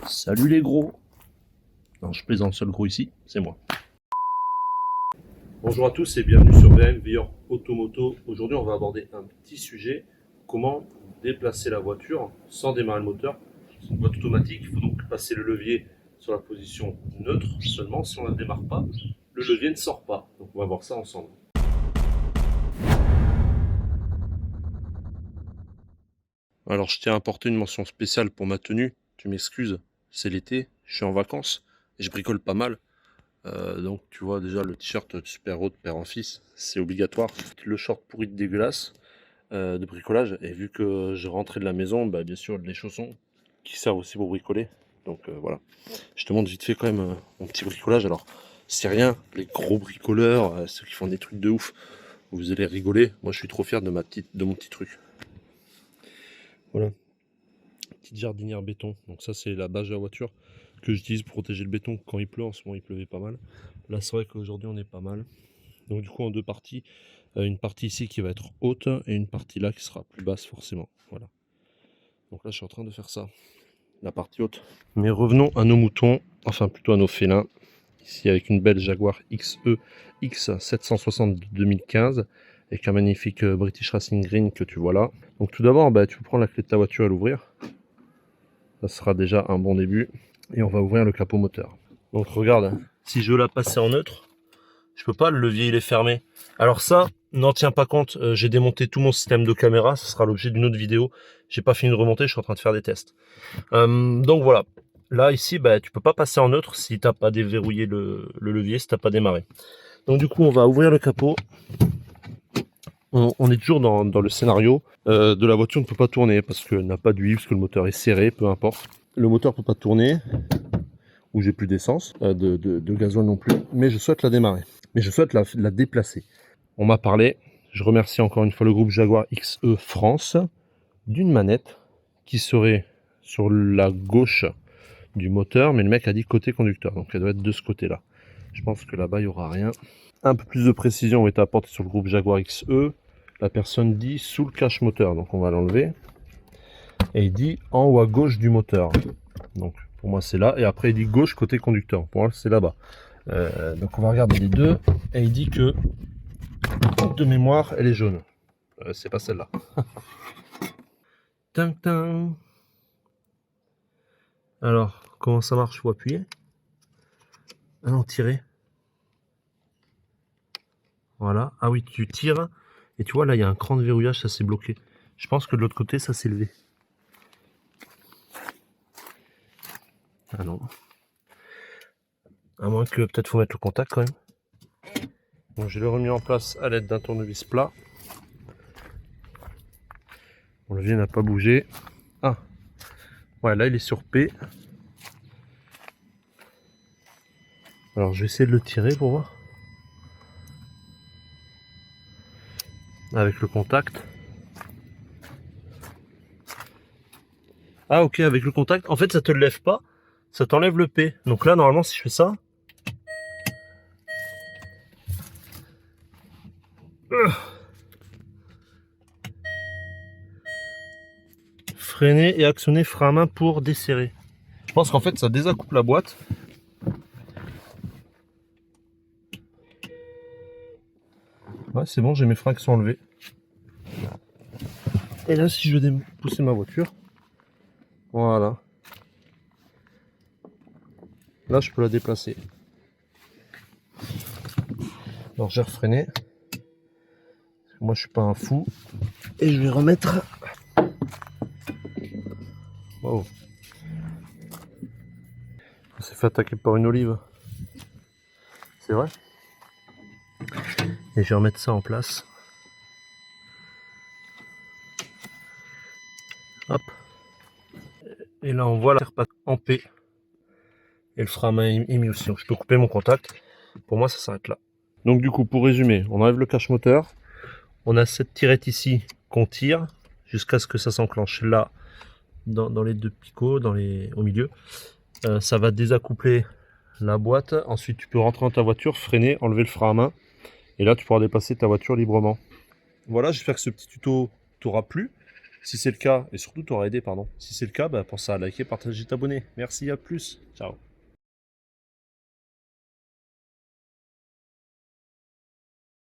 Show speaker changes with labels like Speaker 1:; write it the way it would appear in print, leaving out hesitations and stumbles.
Speaker 1: Salut les gros. Non, je plaisante, seul gros ici, c'est moi. Bonjour à tous et bienvenue sur BM Beyond Automoto. Aujourd'hui on va aborder un petit sujet, comment déplacer la voiture sans démarrer le moteur. C'est une boîte automatique, il faut donc passer le levier sur la position neutre seulement. Si on ne la démarre pas, le levier ne sort pas. Donc on va voir ça ensemble. Alors je tiens à apporter une mention spéciale pour ma tenue. Tu m'excuses, c'est l'été, je suis en vacances et je bricole pas mal. Donc tu vois déjà le t-shirt super haut de père en fils, c'est obligatoire. Le short pourri de dégueulasse de bricolage. Et vu que je rentrais de la maison, bah, bien sûr les chaussons qui servent aussi pour bricoler. Donc voilà. Je te montre vite fait quand même mon petit bricolage. Alors c'est rien, les gros bricoleurs, ceux qui font des trucs de ouf, vous allez rigoler. Moi je suis trop fier de mon petit truc. Voilà. Petite jardinière béton. Donc ça c'est la bâche de la voiture que j'utilise pour protéger le béton quand il pleut. En ce moment il pleuvait pas mal. Là c'est vrai qu'aujourd'hui on est pas mal. Donc du coup en deux parties. Une partie ici qui va être haute et une partie là qui sera plus basse forcément. Voilà. Donc là je suis en train de faire ça. La partie haute. Mais revenons à nos moutons. Enfin plutôt à nos félins. Ici avec une belle Jaguar XE X760 2015. Avec un magnifique British Racing Green que tu vois là. Donc tout d'abord tu peux prendre la clé de ta voiture et l'ouvrir. Ça sera déjà un bon début. Et on va ouvrir le capot moteur. Donc regarde, si je veux la passer en neutre, je peux pas, le levier il est fermé. Alors ça, n'en tiens pas compte, j'ai démonté tout mon système de caméra, ce sera l'objet d'une autre vidéo. J'ai pas fini de remonter, je suis en train de faire des tests. Donc voilà, là ici, tu peux pas passer en neutre si t'as pas déverrouillé le levier, si t'as pas démarré. Donc du coup, on va ouvrir le capot. On est toujours dans le scénario de la voiture ne peut pas tourner parce qu'elle n'a pas d'huile, parce que le moteur est serré, peu importe. Le moteur peut pas tourner, ou j'ai plus d'essence, de gasoil non plus, mais je souhaite la démarrer. Mais je souhaite la déplacer. On m'a parlé, je remercie encore une fois le groupe Jaguar XE France, d'une manette qui serait sur la gauche du moteur, mais le mec a dit côté conducteur, donc elle doit être de ce côté-là. Je pense que là-bas, il n'y aura rien. Un peu plus de précision ont été apportées sur le groupe Jaguar XE. La personne dit sous le cache moteur, donc on va l'enlever. Et il dit en haut à gauche du moteur. Donc pour moi c'est là, et après il dit gauche côté conducteur. Pour moi c'est là-bas. Donc on va regarder les deux, et il dit que de mémoire elle est jaune. C'est pas celle-là. Alors comment ça marche? Il faut appuyer. Ah non, tirer. Voilà. Ah oui, tu tires. Et tu vois là il y a un cran de verrouillage, ça s'est bloqué. Je pense que de l'autre côté ça s'est levé. Ah non. À moins que peut-être faut mettre le contact quand même. Donc je l'ai remis en place à l'aide d'un tournevis plat. Mon levier n'a pas bougé. Ah, ouais, là il est sur P. Alors je vais essayer de le tirer pour voir. Avec le contact. Ah ok, avec le contact. En fait ça te le lève pas, ça t'enlève le P. Donc là normalement si je fais ça. Freiner et actionner frein à main pour desserrer. Je pense qu'en fait ça désaccouple la boîte. Ouais c'est bon, j'ai mes freins qui sont enlevés. Et là si je veux pousser ma voiture, voilà. Là je peux la déplacer. Alors j'ai refreiné. Moi je suis pas un fou. Et je vais remettre. Wow. On s'est fait attaquer par une olive. C'est vrai. Et je vais remettre ça en place. Hop. Et là on voit la repasse en P. Et le frein à main est mis aussi. Donc je peux couper mon contact. Pour moi ça s'arrête là. Donc du coup pour résumer, on enlève le cache moteur. On a cette tirette ici qu'on tire jusqu'à ce que ça s'enclenche là dans les deux picots, au milieu. Ça va désaccoupler la boîte. Ensuite tu peux rentrer dans ta voiture, freiner, enlever le frein à main. Et là tu pourras déplacer ta voiture librement. Voilà, j'espère que ce petit tuto t'aura plu. Si c'est le cas, et surtout t'auras aidé, pardon. Si c'est le cas, bah, pense à liker, partager, t'abonner. Merci, à plus. Ciao.